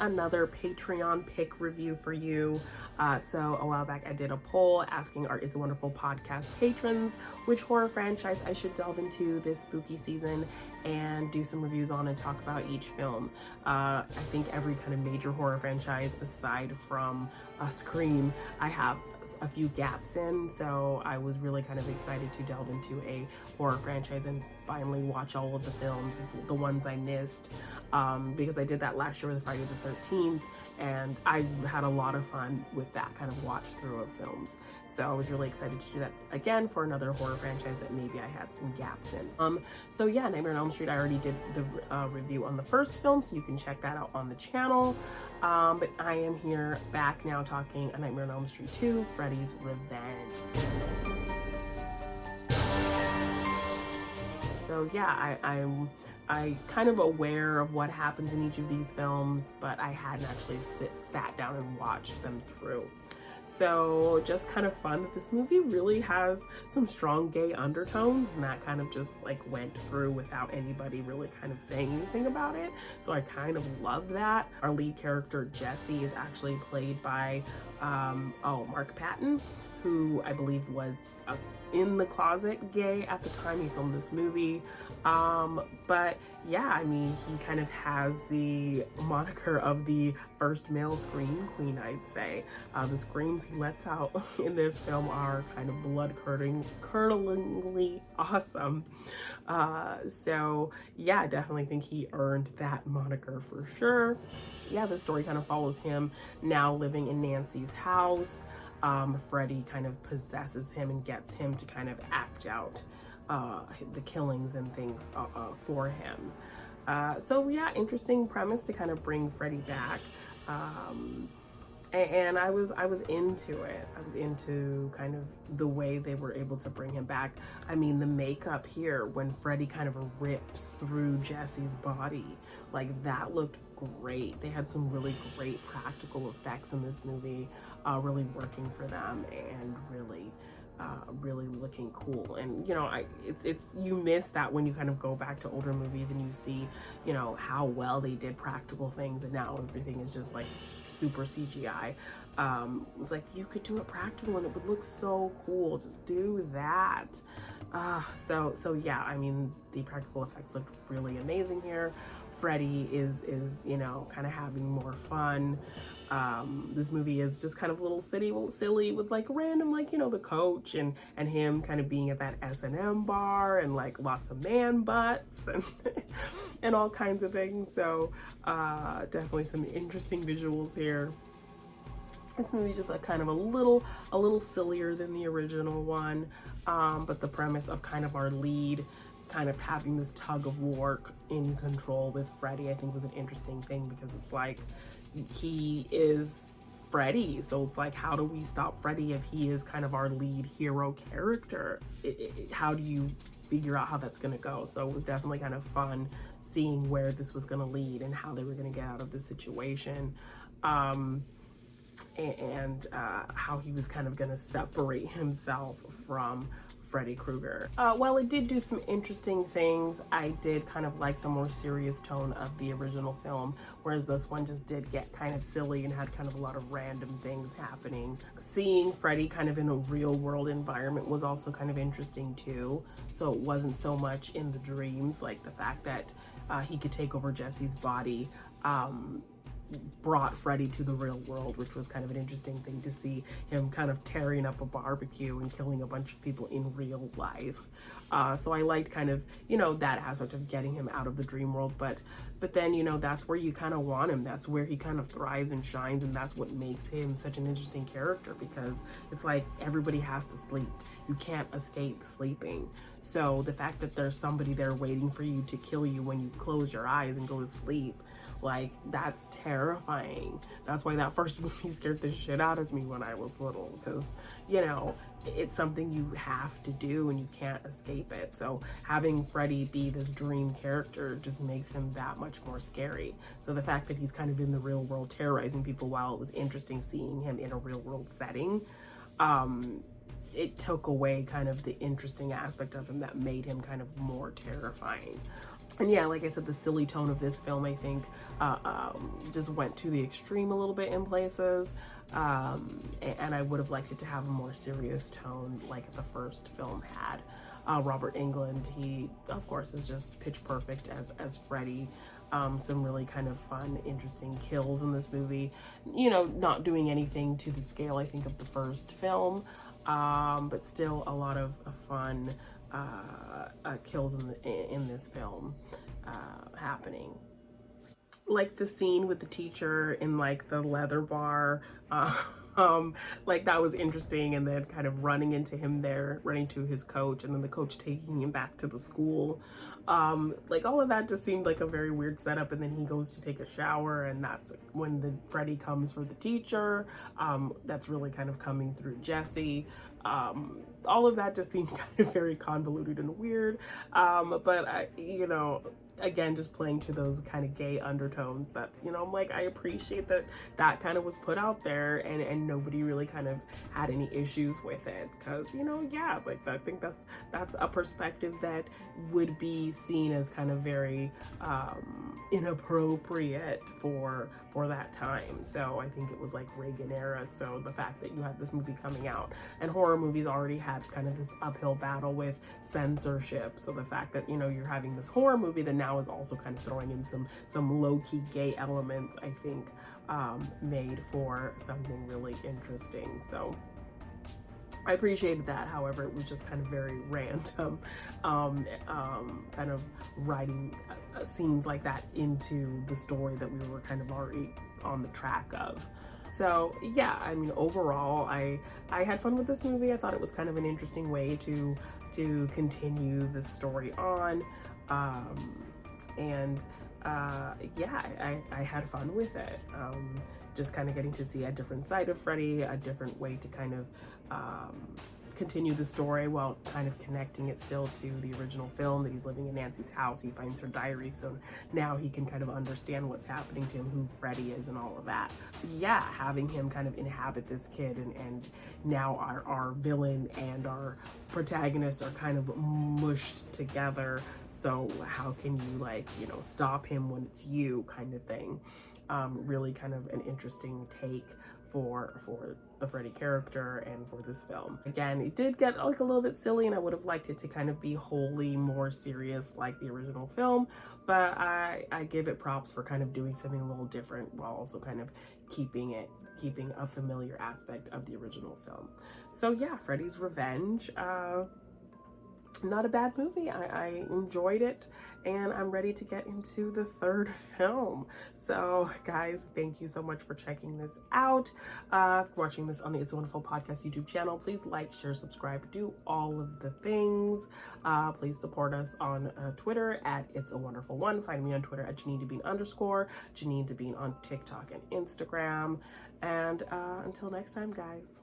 another Patreon pick review for you. So a while back I did a poll asking our It's a Wonderful podcast patrons which horror franchise I should delve into this spooky season and do some reviews on and talk about each film. I think every kind of major horror franchise aside from Scream, I have a few gaps in, so I was really kind of excited to delve into a horror franchise and finally watch all of the films, the ones I missed, because I did that last year with Friday the 13th, and I had a lot of fun with that kind of watch through of films. So I was really excited to do that again for another horror franchise that maybe I had some gaps in. So yeah, Nightmare on Elm Street, I already did the review on the first film, so you can check that out on the channel. But I am here back now talking A Nightmare on Elm Street 2, Freddy's Revenge. So yeah, I kind of aware of what happens in each of these films, but I hadn't actually sat down and watched them through. So just kind of fun that this movie really has some strong gay undertones, and that kind of just like went through without anybody really kind of saying anything about it. So I kind of love that. Our lead character Jesse is actually played by Mark Patton, who I believe was in the closet gay at the time he filmed this movie. But yeah, I mean, he kind of has the moniker of the first male scream queen, I'd say. The screams he lets out in this film are kind of blood-curdlingly awesome. So yeah, I definitely think he earned that moniker for sure. Yeah, the story kind of follows him now living in Nancy's house. Freddy kind of possesses him and gets him to kind of act out the killings and things for him. So yeah, interesting premise to kind of bring Freddy back. And I was into it. I was into kind of the way they were able to bring him back. I mean, the makeup here when Freddy kind of rips through Jesse's body, like that looked great. They had some really great practical effects in this movie, really working for them and really looking cool. And you know, it's you miss that when you kind of go back to older movies and you see, you know, how well they did practical things, and now everything is just like super CGI. It's like you could do it practical and it would look so cool. Just do that. So yeah, I mean, the practical effects looked really amazing here. Freddy is you know, kind of having more fun. This movie is just kind of a little silly with like random, like, you know, the coach and him kind of being at that S&M bar and like lots of man butts and and all kinds of things. So definitely some interesting visuals here. This movie is just like kind of a little sillier than the original one, but the premise of kind of our lead kind of having this tug of war in control with Freddy, I think was an interesting thing, because it's like he is Freddy, so it's like, how do we stop Freddy if he is kind of our lead hero character? How do you figure out how that's going to go? So it was definitely kind of fun seeing where this was going to lead and how they were going to get out of the situation. And how he was kind of going to separate himself from Freddy Krueger. While it did do some interesting things, I did kind of like the more serious tone of the original film, whereas this one just did get kind of silly and had kind of a lot of random things happening. Seeing Freddy kind of in a real world environment was also kind of interesting too. So it wasn't so much in the dreams, like the fact that he could take over Jesse's body brought Freddy to the real world, which was kind of an interesting thing to see him kind of tearing up a barbecue and killing a bunch of people in real life. So I liked kind of, you know, that aspect of getting him out of the dream world, but then, you know, that's where you kind of want him. That's where he kind of thrives and shines, and that's what makes him such an interesting character, because it's like everybody has to sleep. You can't escape sleeping. So the fact that there's somebody there waiting for you to kill you when you close your eyes and go to sleep, like, that's terrifying. That's why that first movie scared the shit out of me when I was little, because, you know, it's something you have to do and you can't escape it. So having Freddy be this dream character just makes him that much more scary. So the fact that he's kind of in the real world terrorizing people, while it was interesting seeing him in a real world setting, it took away kind of the interesting aspect of him that made him kind of more terrifying. And yeah, like I said, the silly tone of this film, I think, just went to the extreme a little bit in places. And I would have liked it to have a more serious tone like the first film had. Robert Englund, he, of course, is just pitch perfect as Freddy. Some really kind of fun, interesting kills in this movie. You know, not doing anything to the scale, I think, of the first film, but still a lot of fun kills in this film happening. Like the scene with the teacher in like the leather bar, like that was interesting, and then kind of running into him there, running to his coach, and then the coach taking him back to the school. Like all of that just seemed like a very weird setup, and then he goes to take a shower, and that's when the Freddy comes for the teacher. That's really kind of coming through Jesse. All of that just seemed kind of very convoluted and weird. But I, you know, again, just playing to those kind of gay undertones that, you know, I'm like, I appreciate that that kind of was put out there, and nobody really kind of had any issues with it, because, you know, yeah, like I think that's a perspective that would be seen as kind of very inappropriate for that time. So I think it was like Reagan era, so the fact that you had this movie coming out, and horror movies already had kind of this uphill battle with censorship, so the fact that, you know, you're having this horror movie that now is also kind of throwing in some low-key gay elements, I think made for something really interesting. So I appreciated that. However, it was just kind of very random, kind of writing scenes like that into the story that we were kind of already on the track of. So yeah, I mean, overall, I had fun with this movie. I thought it was kind of an interesting way to continue the story on, and yeah, I had fun with it. Just kind of getting to see a different side of Freddy, a different way to kind of continue the story while kind of connecting it still to the original film, that he's living in Nancy's house, he finds her diary, so now he can kind of understand what's happening to him, who Freddy is and all of that. Yeah, having him kind of inhabit this kid, and now our villain and our protagonist are kind of mushed together, so how can you, like, you know, stop him when it's you, kind of thing. Really kind of an interesting take for the Freddy character and for this film. Again, it did get like a little bit silly, and I would have liked it to kind of be wholly more serious like the original film, but I give it props for kind of doing something a little different while also kind of keeping a familiar aspect of the original film. So yeah, Freddy's Revenge, not a bad movie. I enjoyed it, and I'm ready to get into the third film. So guys, thank you so much for checking this out, watching this on the It's a Wonderful Podcast YouTube channel. Please like, share, subscribe, do all of the things. Please support us on Twitter at It's a Wonderful One. Find me on Twitter at JanineDeBean_, Janine Debean on TikTok and Instagram. And until next time, guys.